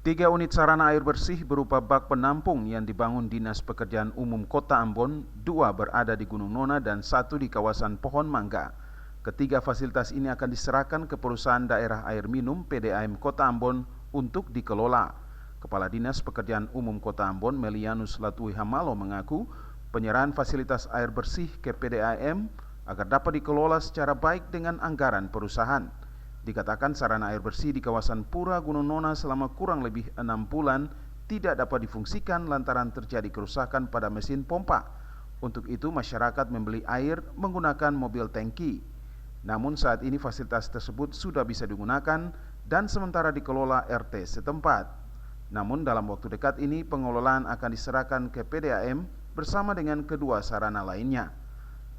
3 unit sarana air bersih berupa bak penampung yang dibangun Dinas Pekerjaan Umum Kota Ambon, 2 berada di Gunung Nona dan 1 di kawasan Pohon Mangga. Ketiga fasilitas ini akan diserahkan ke Perusahaan Daerah Air Minum PDAM Kota Ambon untuk dikelola. Kepala Dinas Pekerjaan Umum Kota Ambon, Melianus Latui Hamalo, mengaku penyerahan fasilitas air bersih ke PDAM agar dapat dikelola secara baik dengan anggaran perusahaan. Dikatakan sarana air bersih di kawasan Pura Gunung Nona selama kurang lebih 6 bulan tidak dapat difungsikan lantaran terjadi kerusakan pada mesin pompa. Untuk itu masyarakat membeli air menggunakan mobil tangki. Namun saat ini fasilitas tersebut sudah bisa digunakan dan sementara dikelola RT setempat. Namun dalam waktu dekat ini pengelolaan akan diserahkan ke PDAM bersama dengan kedua sarana lainnya.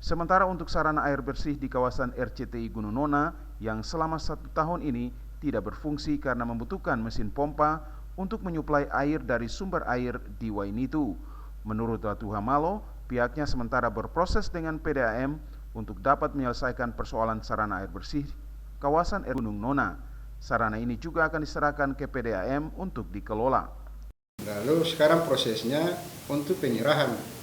Sementara untuk sarana air bersih di kawasan RCTI Gunung Nona yang selama 1 tahun ini tidak berfungsi karena membutuhkan mesin pompa untuk menyuplai air dari sumber air di Wainitu. Menurut Ratu Hamalo, pihaknya sementara berproses dengan PDAM untuk dapat menyelesaikan persoalan sarana air bersih kawasan Gunung Nona. Sarana ini juga akan diserahkan ke PDAM untuk dikelola. Lalu sekarang prosesnya untuk penyerahan.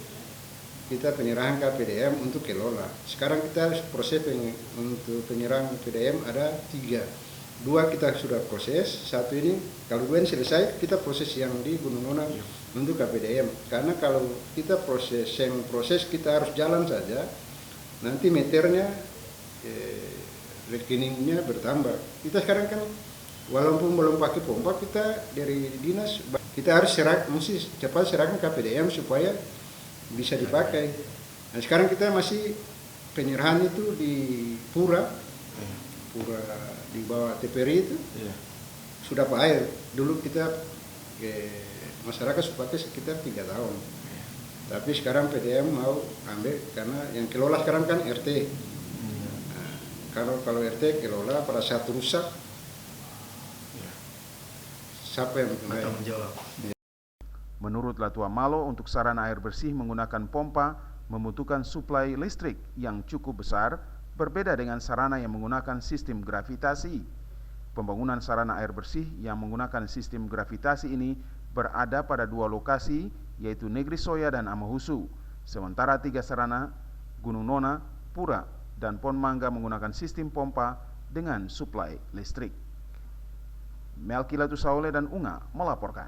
Kita penyerahan ke PDAM untuk kelola. Sekarang kita proses untuk penyerahan PDAM ada 3. 2 kita sudah proses, 1 ini kalau 2 ini selesai kita proses yang di Gunung Nona untuk ke PDAM. Karena kalau kita proses kita harus jalan saja, nanti meternya rekeningnya bertambah. Kita sekarang kan walaupun belum pakai pompa, kita dari dinas kita harus mesti cepat serahkan ke PDAM supaya bisa dipakai. Nah, sekarang kita masih penyerahan itu di Pura di bawah TPRI itu sudah Pak air. Dulu kita masyarakat pakai sekitar 3 tahun. Tapi sekarang PDAM mau ambil karena yang kelola sekarang kan RT. Nah, kalau RT kelola pada saat rusak, siapa yang bertanggung jawab? Menurut Latua Malo, untuk sarana air bersih menggunakan pompa membutuhkan suplai listrik yang cukup besar, berbeda dengan sarana yang menggunakan sistem gravitasi. Pembangunan sarana air bersih yang menggunakan sistem gravitasi ini berada pada 2 lokasi, yaitu Negeri Soya dan Amahusu. Sementara 3 sarana, Gunung Nona, Pura, dan Pohon Mangga menggunakan sistem pompa dengan suplai listrik. Melki Latusaule dan Unga melaporkan.